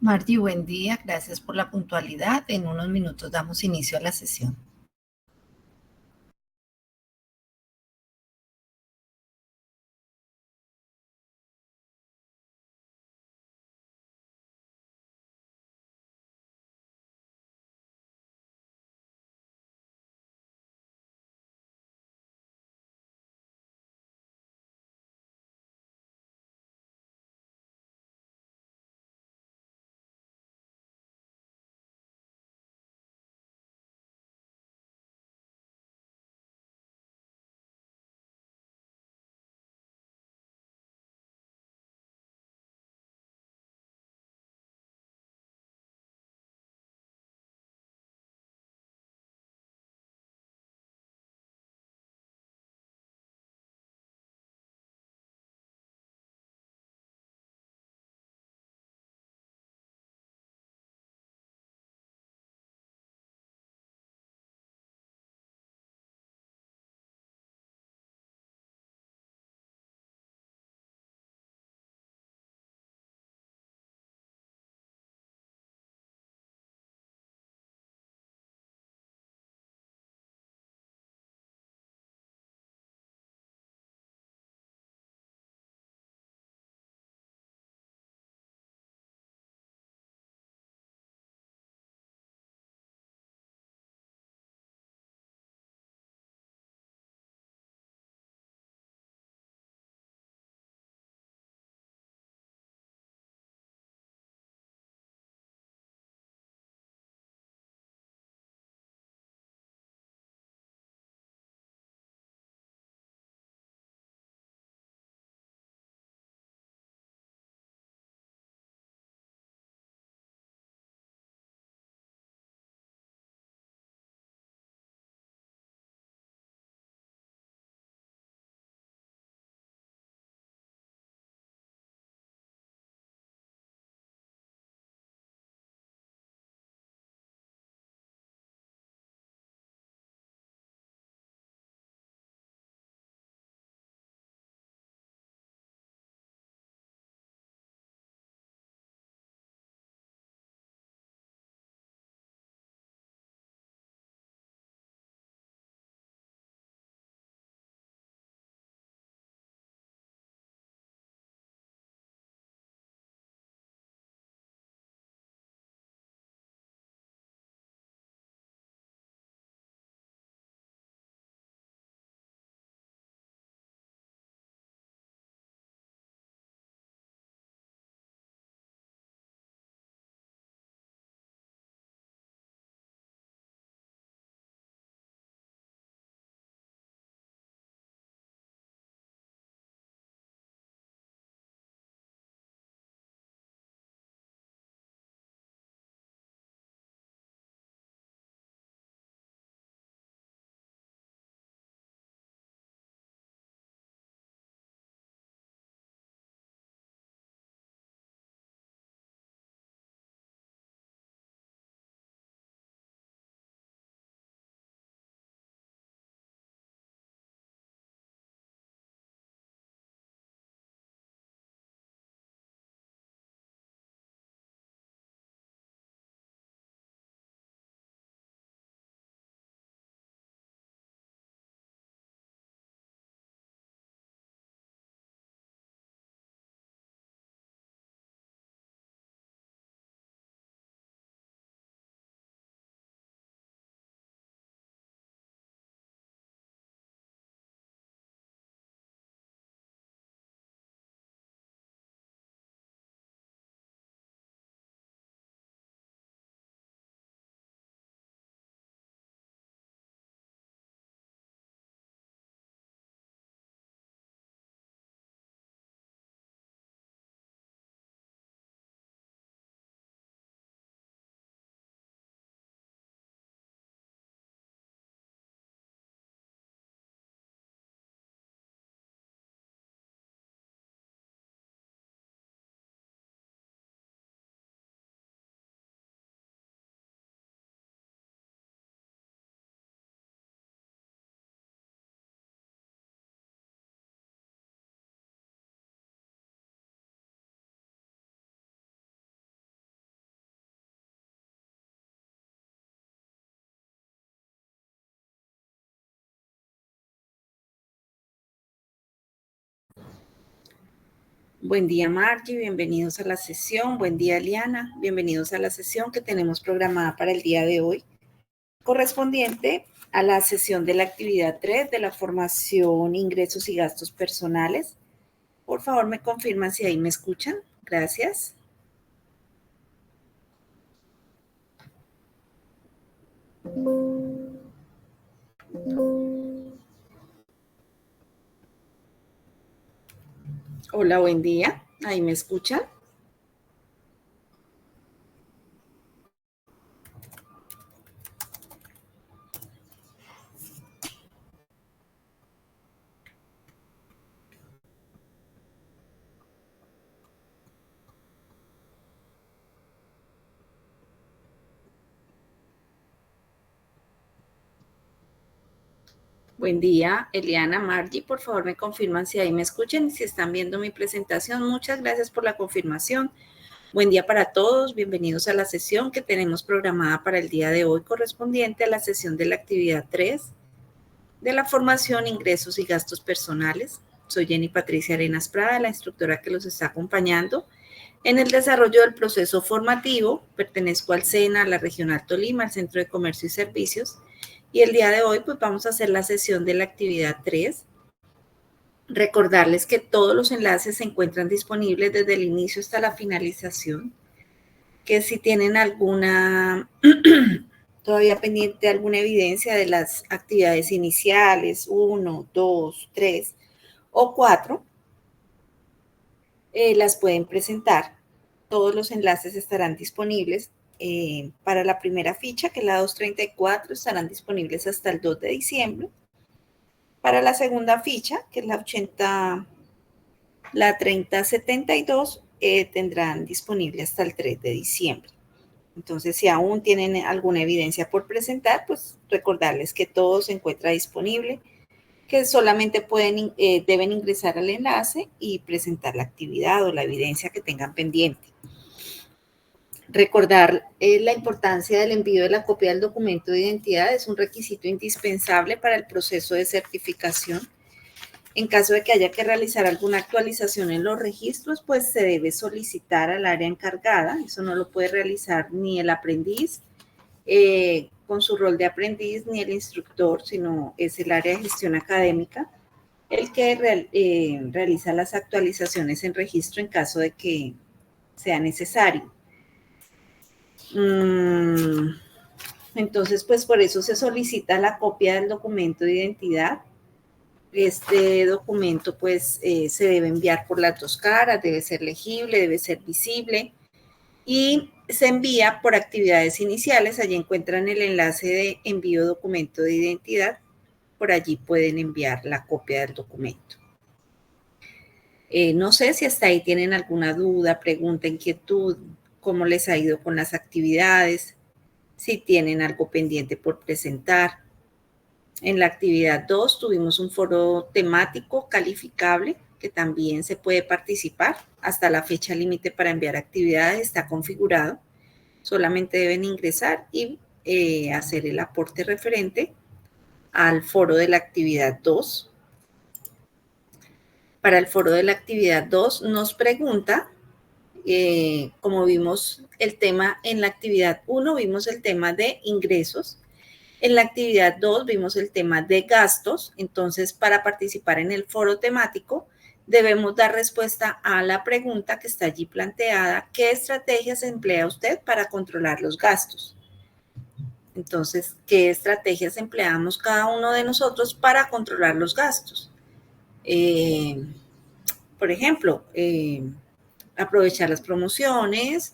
Marty, buen día. Gracias por la puntualidad. En unos minutos damos inicio a la sesión. Buen día, Margie, bienvenidos a la sesión. Buen día, Eliana, bienvenidos a la sesión que tenemos programada para el día de hoy, correspondiente a la sesión de la actividad 3 de la formación Ingresos y Gastos Personales. Por favor, me confirman si ahí me escuchan. Gracias. Hola, buen día. ¿Ahí me escuchan? Buen día, Eliana, Margie, por favor me confirman si ahí me escuchan y si están viendo mi presentación. Muchas gracias por la confirmación. Buen día para todos, bienvenidos a la sesión que tenemos programada para el día de hoy, correspondiente a la sesión de la actividad 3 de la formación Ingresos y Gastos Personales. Soy Jenny Patricia Arenas Prada, la instructora que los está acompañando en el desarrollo del proceso formativo. Pertenezco al SENA, a la Regional Tolima, al Centro de Comercio y Servicios. Y el día de hoy pues vamos a hacer la sesión de la actividad 3. Recordarles que todos los enlaces se encuentran disponibles desde el inicio hasta la finalización. Que si tienen alguna todavía pendiente alguna evidencia de las actividades iniciales, 1, 2, 3 o 4, las pueden presentar. Todos los enlaces estarán disponibles para la primera ficha, que es la 234, estarán disponibles hasta el 2 de diciembre. Para la segunda ficha, que es la 3072, tendrán disponible hasta el 3 de diciembre. Entonces, si aún tienen alguna evidencia por presentar, pues recordarles que todo se encuentra disponible, que solamente deben ingresar al enlace y presentar la actividad o la evidencia que tengan pendiente. Recordar la importancia del envío de la copia del documento de identidad es un requisito indispensable para el proceso de certificación. En caso de que haya que realizar alguna actualización en los registros, pues se debe solicitar al área encargada. Eso no lo puede realizar ni el aprendiz con su rol de aprendiz, ni el instructor, sino es el área de gestión académica el que realiza las actualizaciones en registro en caso de que sea necesario. Entonces, pues por eso se solicita la copia del documento de identidad. Este documento pues se debe enviar por las dos caras, debe ser legible, debe ser visible y se envía por actividades iniciales. Allí encuentran el enlace de envío documento de identidad. Por allí pueden enviar la copia del documento. No sé si hasta ahí tienen alguna duda, pregunta, inquietud, cómo les ha ido con las actividades, si tienen algo pendiente por presentar. En la actividad 2 tuvimos un foro temático calificable que también se puede participar. Hasta la fecha límite para enviar actividades está configurado. Solamente deben ingresar y hacer el aporte referente al foro de la actividad 2. Para el foro de la actividad 2 nos pregunta, como vimos el tema en la actividad 1, vimos el tema de ingresos. En la actividad 2 vimos el tema de gastos. Entonces, para participar en el foro temático, debemos dar respuesta a la pregunta que está allí planteada: ¿qué estrategias emplea usted para controlar los gastos? Entonces, ¿qué estrategias empleamos cada uno de nosotros para controlar los gastos? Por ejemplo, aprovechar las promociones,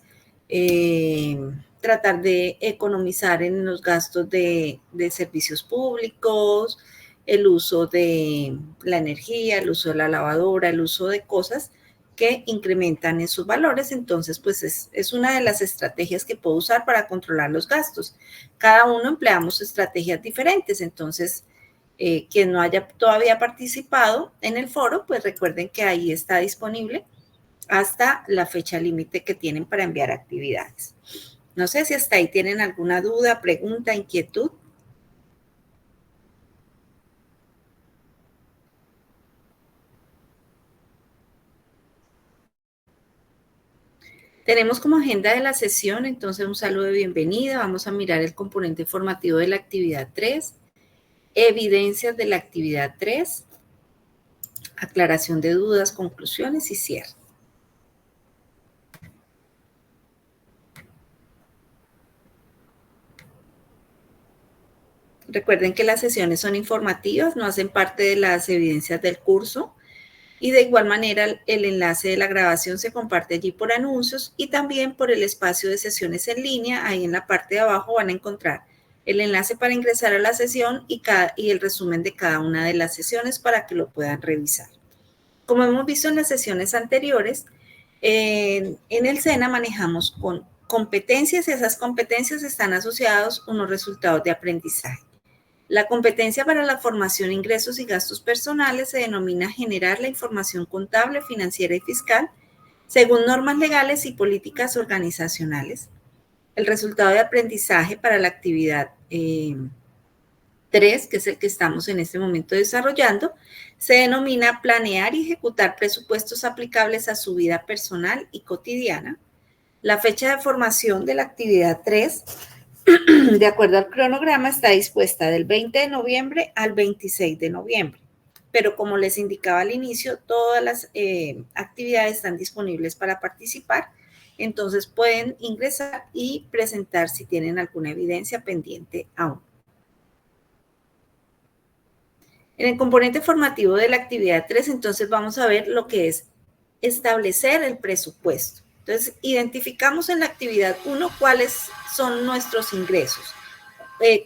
tratar de economizar en los gastos de servicios públicos, el uso de la energía, el uso de la lavadora, el uso de cosas que incrementan esos valores. Entonces, pues es una de las estrategias que puedo usar para controlar los gastos. Cada uno empleamos estrategias diferentes. Entonces, quien no haya todavía participado en el foro, pues recuerden que ahí está disponible hasta la fecha límite que tienen para enviar actividades. No sé si hasta ahí tienen alguna duda, pregunta, inquietud. Tenemos como agenda de la sesión, entonces, un saludo de bienvenida. Vamos a mirar el componente formativo de la actividad 3, evidencias de la actividad 3, aclaración de dudas, conclusiones y cierre. Recuerden que las sesiones son informativas, no hacen parte de las evidencias del curso. Y de igual manera, el enlace de la grabación se comparte allí por anuncios y también por el espacio de sesiones en línea. Ahí en la parte de abajo van a encontrar el enlace para ingresar a la sesión y el resumen de cada una de las sesiones para que lo puedan revisar. Como hemos visto en las sesiones anteriores, en el SENA manejamos con competencias y esas competencias están asociadas a unos resultados de aprendizaje. La competencia para la formación, ingresos y gastos personales se denomina generar la información contable, financiera y fiscal según normas legales y políticas organizacionales. El resultado de aprendizaje para la actividad 3, que es el que estamos en este momento desarrollando, se denomina planear y ejecutar presupuestos aplicables a su vida personal y cotidiana. La fecha de formación de la actividad 3, de acuerdo al cronograma, está dispuesta del 20 de noviembre al 26 de noviembre. Pero como les indicaba al inicio, todas las actividades están disponibles para participar. Entonces pueden ingresar y presentar si tienen alguna evidencia pendiente aún. En el componente formativo de la actividad 3, entonces vamos a ver lo que es establecer el presupuesto. Entonces, identificamos en la actividad 1 cuáles son nuestros ingresos.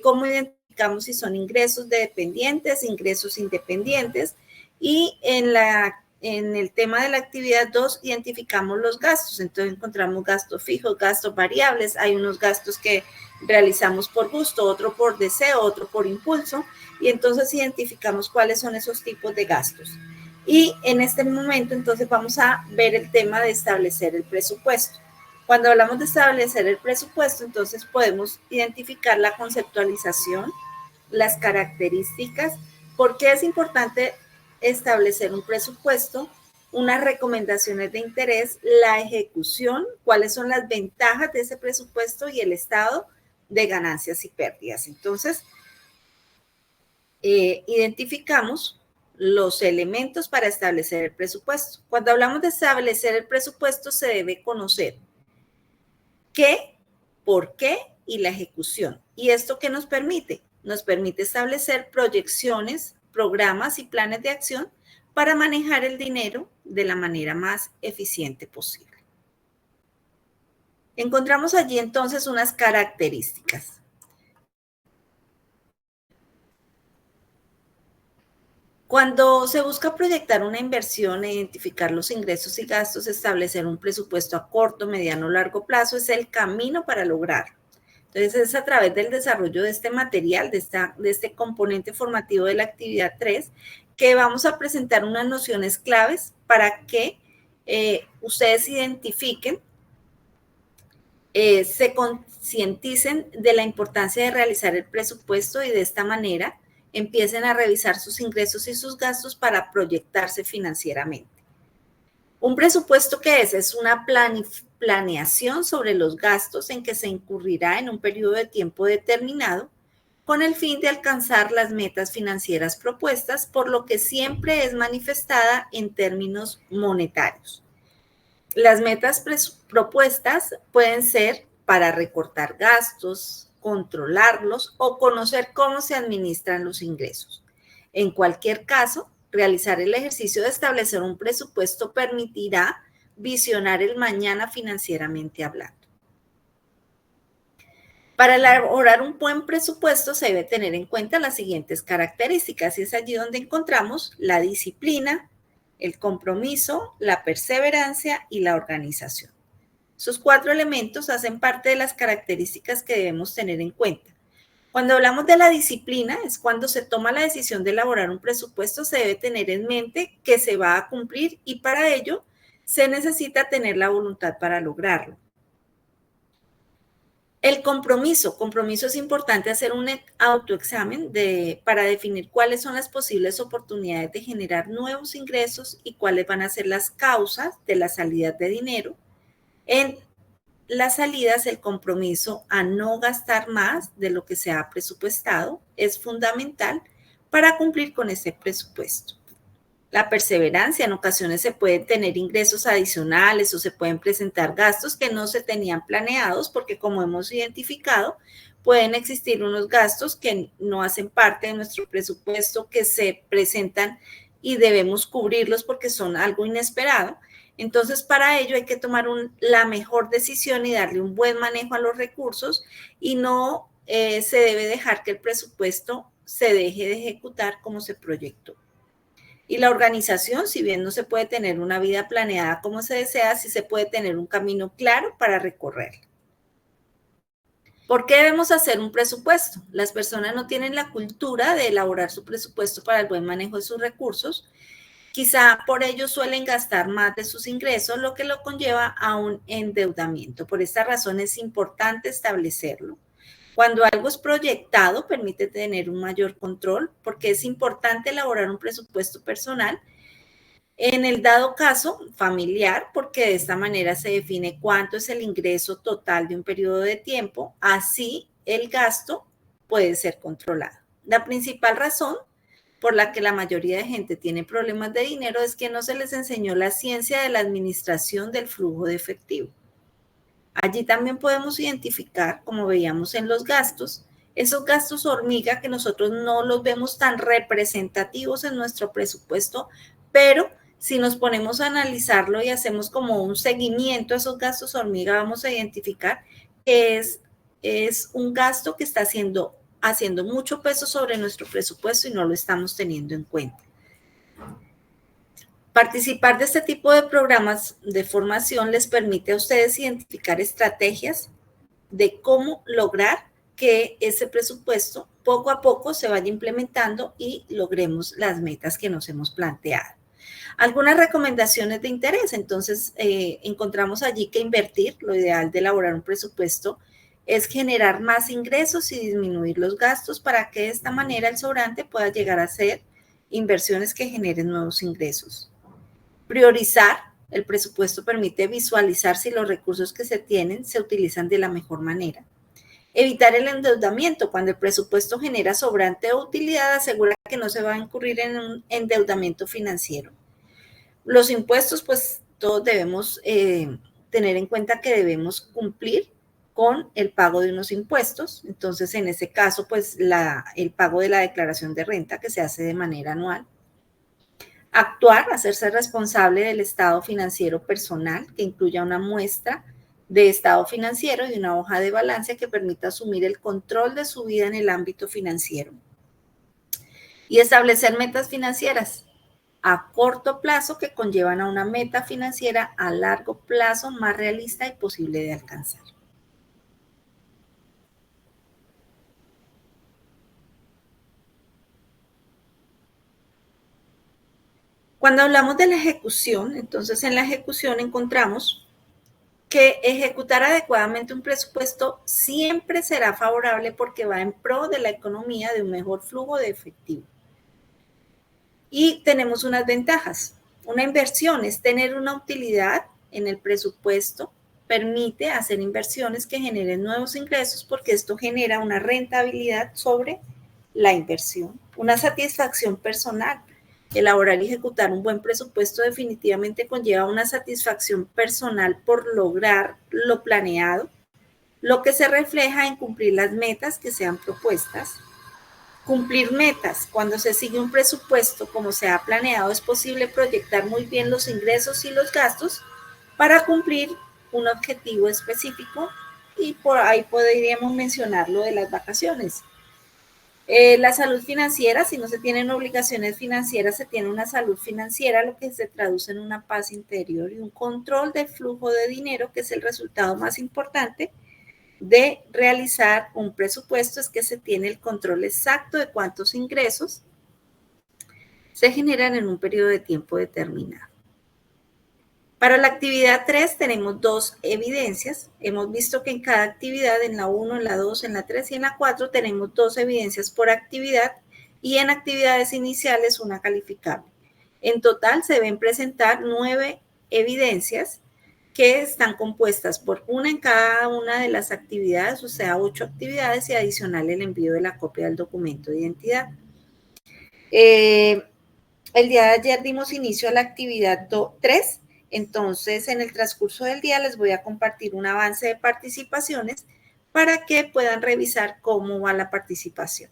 Cómo identificamos si son ingresos de dependientes, ingresos independientes. Y en el tema de la actividad 2, identificamos los gastos. Entonces, encontramos gastos fijos, gastos variables. Hay unos gastos que realizamos por gusto, otro por deseo, otro por impulso. Y entonces identificamos cuáles son esos tipos de gastos. Y en este momento, entonces, vamos a ver el tema de establecer el presupuesto. Cuando hablamos de establecer el presupuesto, entonces podemos identificar la conceptualización, las características, por qué es importante establecer un presupuesto, unas recomendaciones de interés, la ejecución, cuáles son las ventajas de ese presupuesto y el estado de ganancias y pérdidas. Entonces, identificamos los elementos para establecer el presupuesto. Cuando hablamos de establecer el presupuesto, se debe conocer qué, por qué y la ejecución. ¿Y esto qué nos permite? Nos permite establecer proyecciones, programas y planes de acción para manejar el dinero de la manera más eficiente posible. Encontramos allí entonces unas características. Cuando se busca proyectar una inversión e identificar los ingresos y gastos, establecer un presupuesto a corto, mediano o largo plazo es el camino para lograrlo. Entonces, es a través del desarrollo de este material, de este componente formativo de la actividad 3, que vamos a presentar unas nociones claves para que ustedes identifiquen, se concienticen de la importancia de realizar el presupuesto y de esta manera empiecen a revisar sus ingresos y sus gastos para proyectarse financieramente. ¿Un presupuesto qué es? Es una planeación sobre los gastos en que se incurrirá en un periodo de tiempo determinado con el fin de alcanzar las metas financieras propuestas, por lo que siempre es manifestada en términos monetarios. Las metas propuestas pueden ser para recortar gastos, controlarlos o conocer cómo se administran los ingresos. En cualquier caso, realizar el ejercicio de establecer un presupuesto permitirá visionar el mañana financieramente hablando. Para elaborar un buen presupuesto se debe tener en cuenta las siguientes características y es allí donde encontramos la disciplina, el compromiso, la perseverancia y la organización. Esos 4 elementos hacen parte de las características que debemos tener en cuenta. Cuando hablamos de la disciplina, es cuando se toma la decisión de elaborar un presupuesto, se debe tener en mente que se va a cumplir y para ello se necesita tener la voluntad para lograrlo. El compromiso es importante hacer un autoexamen para definir cuáles son las posibles oportunidades de generar nuevos ingresos y cuáles van a ser las causas de la salida de dinero en las salidas, el compromiso a no gastar más de lo que se ha presupuestado es fundamental para cumplir con este presupuesto. La perseverancia, en ocasiones se pueden tener ingresos adicionales o se pueden presentar gastos que no se tenían planeados porque, como hemos identificado, pueden existir unos gastos que no hacen parte de nuestro presupuesto, que se presentan y debemos cubrirlos porque son algo inesperado. Entonces, para ello hay que tomar la mejor decisión y darle un buen manejo a los recursos, y no se debe dejar que el presupuesto se deje de ejecutar como se proyectó. Y la organización, si bien no se puede tener una vida planeada como se desea, sí se puede tener un camino claro para recorrer. ¿Por qué debemos hacer un presupuesto? Las personas no tienen la cultura de elaborar su presupuesto para el buen manejo de sus recursos. Quizá por ello suelen gastar más de sus ingresos, lo que lo conlleva a un endeudamiento. Por esta razón es importante establecerlo. Cuando algo es proyectado, permite tener un mayor control, porque es importante elaborar un presupuesto personal, en el dado caso familiar, porque de esta manera se define cuánto es el ingreso total de un periodo de tiempo, así el gasto puede ser controlado. La principal razón por la que la mayoría de gente tiene problemas de dinero es que no se les enseñó la ciencia de la administración del flujo de efectivo. Allí también podemos identificar, como veíamos en los gastos, esos gastos hormiga que nosotros no los vemos tan representativos en nuestro presupuesto, pero si nos ponemos a analizarlo y hacemos como un seguimiento a esos gastos hormiga, vamos a identificar que es un gasto que está haciendo mucho peso sobre nuestro presupuesto y no lo estamos teniendo en cuenta. Participar de este tipo de programas de formación les permite a ustedes identificar estrategias de cómo lograr que ese presupuesto poco a poco se vaya implementando y logremos las metas que nos hemos planteado. Algunas recomendaciones de interés. Entonces, encontramos allí que invertir, lo ideal de elaborar un presupuesto, es generar más ingresos y disminuir los gastos para que de esta manera el sobrante pueda llegar a ser inversiones que generen nuevos ingresos. Priorizar. El presupuesto permite visualizar si los recursos que se tienen se utilizan de la mejor manera. Evitar el endeudamiento. Cuando el presupuesto genera sobrante o utilidad, asegura que no se va a incurrir en un endeudamiento financiero. Los impuestos, pues todos debemos tener en cuenta que debemos cumplir con el pago de unos impuestos. Entonces, en ese caso, pues el pago de la declaración de renta, que se hace de manera anual. Actuar, hacerse responsable del estado financiero personal, que incluya una muestra de estado financiero y una hoja de balance que permita asumir el control de su vida en el ámbito financiero. Y establecer metas financieras a corto plazo que conllevan a una meta financiera a largo plazo más realista y posible de alcanzar. Cuando hablamos de la ejecución, entonces en la ejecución encontramos que ejecutar adecuadamente un presupuesto siempre será favorable porque va en pro de la economía, de un mejor flujo de efectivo. Y tenemos unas ventajas. Una inversión es tener una utilidad en el presupuesto, permite hacer inversiones que generen nuevos ingresos porque esto genera una rentabilidad sobre la inversión. Una satisfacción personal. Elaborar y ejecutar un buen presupuesto definitivamente conlleva una satisfacción personal por lograr lo planeado, lo que se refleja en cumplir las metas que sean propuestas. Cumplir metas. Cuando se sigue un presupuesto como se ha planeado, es posible proyectar muy bien los ingresos y los gastos para cumplir un objetivo específico, y por ahí podríamos mencionar lo de las vacaciones. La salud financiera. Si no se tienen obligaciones financieras, se tiene una salud financiera, lo que se traduce en una paz interior y un control del flujo de dinero, que es el resultado más importante de realizar un presupuesto, es que se tiene el control exacto de cuántos ingresos se generan en un periodo de tiempo determinado. Para la actividad 3 tenemos 2 evidencias. Hemos visto que en cada actividad, en la 1, en la 2, en la 3 y en la 4, tenemos 2 evidencias por actividad, y en actividades iniciales una calificable. En total se deben presentar 9 evidencias que están compuestas por una en cada una de las actividades, o sea, 8 actividades y adicional el envío de la copia del documento de identidad. El día de ayer dimos inicio a la actividad 3, entonces en el transcurso del día les voy a compartir un avance de participaciones para que puedan revisar cómo va la participación.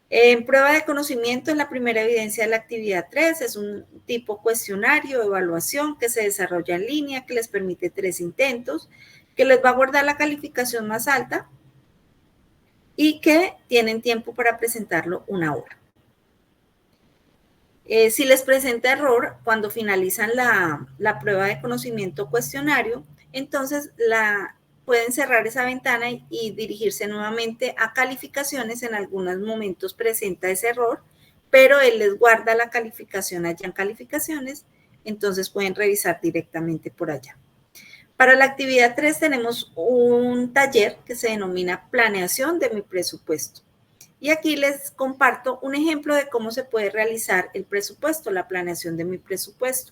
En prueba de conocimiento, en la primera evidencia de la actividad 3, es un tipo cuestionario, evaluación que se desarrolla en línea, que les permite 3 intentos, que les va a guardar la calificación más alta y que tienen tiempo para presentarlo 1 hora. Si les presenta error cuando finalizan la prueba de conocimiento cuestionario, entonces pueden cerrar esa ventana y dirigirse nuevamente a calificaciones. En algunos momentos presenta ese error, pero él les guarda la calificación allá en calificaciones, entonces pueden revisar directamente por allá. Para la actividad 3 tenemos un taller que se denomina Planeación de mi presupuesto. Y aquí les comparto un ejemplo de cómo se puede realizar el presupuesto, la planeación de mi presupuesto.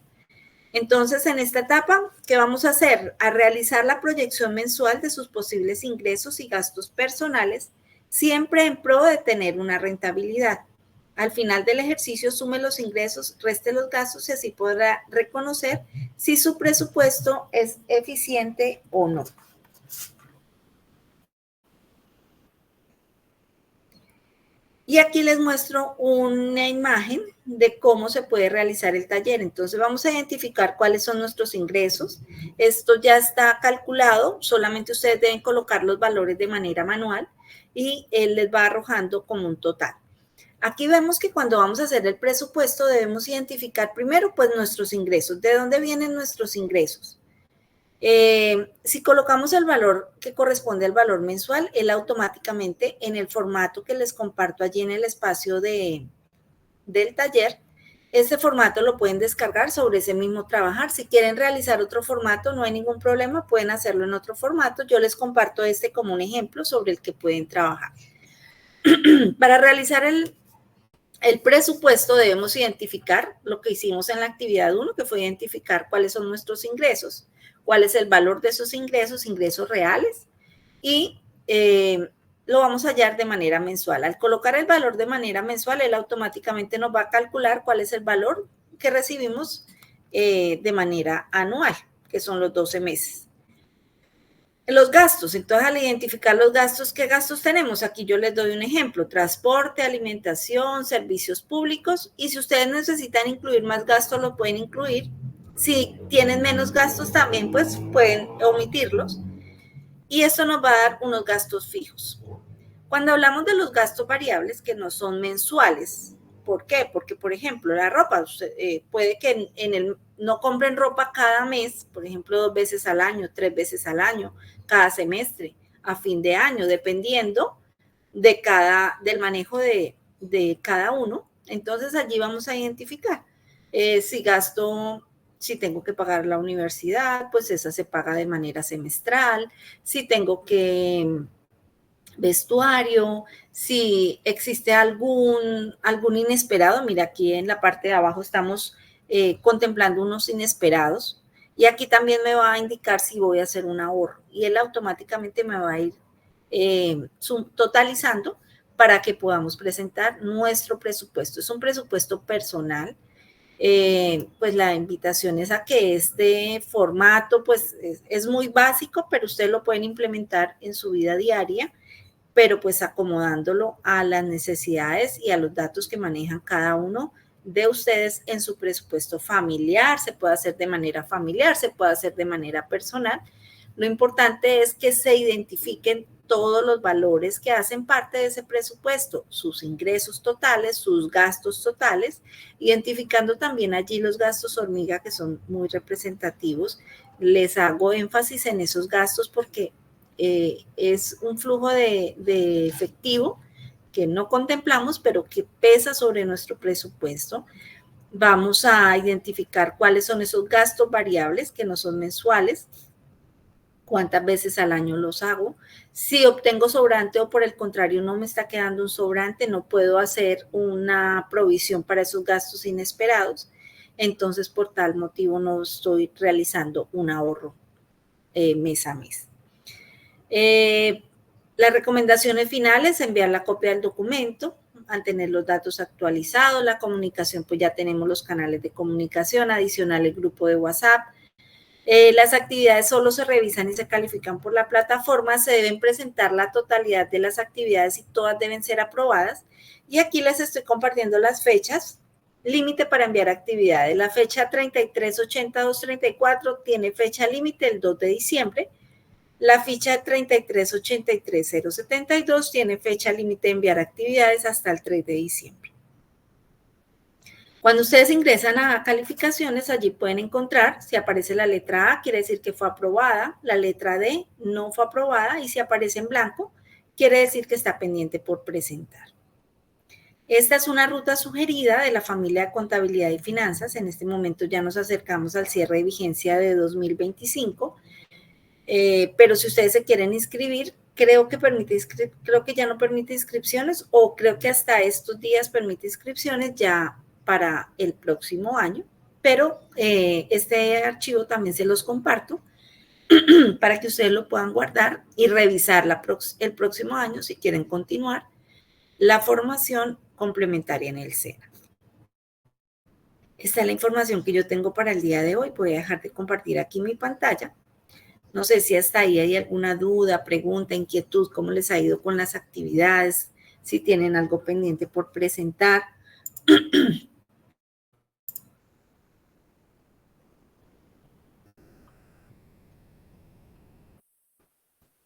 Entonces, en esta etapa, ¿qué vamos a hacer? A realizar la proyección mensual de sus posibles ingresos y gastos personales, siempre en pro de tener una rentabilidad. Al final del ejercicio, sume los ingresos, reste los gastos y así podrá reconocer si su presupuesto es eficiente o no. Y aquí les muestro una imagen de cómo se puede realizar el taller. Entonces vamos a identificar cuáles son nuestros ingresos. Esto ya está calculado, solamente ustedes deben colocar los valores de manera manual y él les va arrojando como un total. Aquí vemos que cuando vamos a hacer el presupuesto debemos identificar primero pues nuestros ingresos. ¿De dónde vienen nuestros ingresos? Si colocamos el valor que corresponde al valor mensual, él automáticamente en el formato que les comparto allí en el espacio del taller, ese formato lo pueden descargar sobre ese mismo trabajar. Si quieren realizar otro formato, no hay ningún problema, pueden hacerlo en otro formato. Yo les comparto este como un ejemplo sobre el que pueden trabajar. Para realizar el presupuesto debemos identificar lo que hicimos en la actividad 1, que fue identificar cuáles son nuestros ingresos, cuál es el valor de esos ingresos, ingresos reales, y lo vamos a hallar de manera mensual. Al colocar el valor de manera mensual, él automáticamente nos va a calcular cuál es el valor que recibimos de manera anual, que son los 12 meses. Los gastos, entonces al identificar los gastos, ¿qué gastos tenemos? Aquí yo les doy un ejemplo, transporte, alimentación, servicios públicos, y si ustedes necesitan incluir más gastos, lo pueden incluir. Si tienen menos gastos también, pues pueden omitirlos. Y esto nos va a dar unos gastos fijos. Cuando hablamos de los gastos variables, que no son mensuales, ¿por qué? Porque, por ejemplo, la ropa, puede que no compren ropa cada mes, por ejemplo, 2 veces al año, 3 veces al año, cada semestre, a fin de año, dependiendo del manejo de cada uno. Entonces, allí vamos a identificar si tengo que pagar la universidad, pues esa se paga de manera semestral. Si tengo que vestuario, si existe algún inesperado. Mira, aquí en la parte de abajo estamos contemplando unos inesperados y aquí también me va a indicar si voy a hacer un ahorro y él automáticamente me va a ir totalizando para que podamos presentar nuestro presupuesto. Es un presupuesto personal. Pues la invitación es a que este formato pues es muy básico, pero ustedes lo pueden implementar en su vida diaria, pero pues acomodándolo a las necesidades y a los datos que manejan cada uno de ustedes en su presupuesto familiar. Se puede hacer de manera familiar, se puede hacer de manera personal. Lo importante es que se identifiquen todos los valores que hacen parte de ese presupuesto, sus ingresos totales, sus gastos totales, identificando también allí los gastos hormiga que son muy representativos. Les hago énfasis en esos gastos porque es un flujo de efectivo que no contemplamos, pero que pesa sobre nuestro presupuesto. Vamos a identificar cuáles son esos gastos variables que no son mensuales, cuántas veces al año los hago. Si obtengo sobrante o por el contrario no me está quedando un sobrante, no puedo hacer una provisión para esos gastos inesperados. entonces por tal motivo no estoy realizando un ahorro mes a mes. Las recomendaciones finales: enviar la copia del documento, mantener los datos actualizados, la comunicación, pues ya tenemos los canales de comunicación, adicional el grupo de WhatsApp. Las actividades solo se revisan y se califican por la plataforma, se deben presentar la totalidad de las actividades y todas deben ser aprobadas. Y aquí les estoy compartiendo las fechas. Límite para enviar actividades. La fecha 338234 tiene fecha límite el 2 de diciembre. La ficha 3383072 tiene fecha límite de enviar actividades hasta el 3 de diciembre. Cuando ustedes ingresan a calificaciones, allí pueden encontrar, si aparece la letra A, quiere decir que fue aprobada, la letra D no fue aprobada, y si aparece en blanco, quiere decir que está pendiente por presentar. Esta es una ruta sugerida de la familia de contabilidad y finanzas. En este momento ya nos acercamos al cierre de vigencia de 2025, pero si ustedes se quieren inscribir, creo que ya no permite inscripciones, o creo que hasta estos días permite inscripciones ya para el próximo año, pero este archivo también se los comparto para que ustedes lo puedan guardar y revisar el próximo año si quieren continuar la formación complementaria en el SENA. Esta es la información que yo tengo para el día de hoy. Voy a dejar de compartir aquí mi pantalla. No sé si hasta ahí hay alguna duda, pregunta, inquietud, cómo les ha ido con las actividades, si tienen algo pendiente por presentar.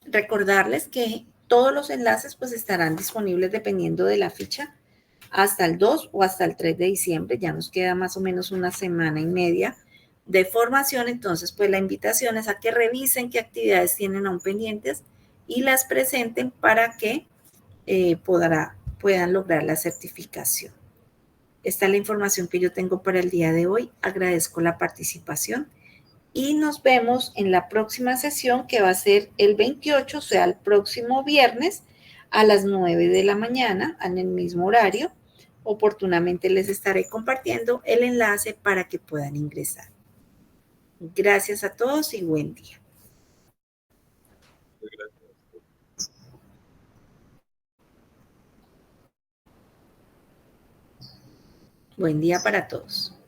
Recordarles que todos los enlaces pues estarán disponibles dependiendo de la ficha hasta el 2 o hasta el 3 de diciembre. Ya nos queda más o menos una semana y media de formación. Entonces, pues la invitación es a que revisen qué actividades tienen aún pendientes y las presenten para que puedan lograr la certificación. Esta es la información que yo tengo para el día de hoy. Agradezco la participación y nos vemos en la próxima sesión, que va a ser el 28, o sea, el próximo viernes a las 9 de la mañana, en el mismo horario. Oportunamente les estaré compartiendo el enlace para que puedan ingresar. Gracias a todos y buen día. Buen día para todos.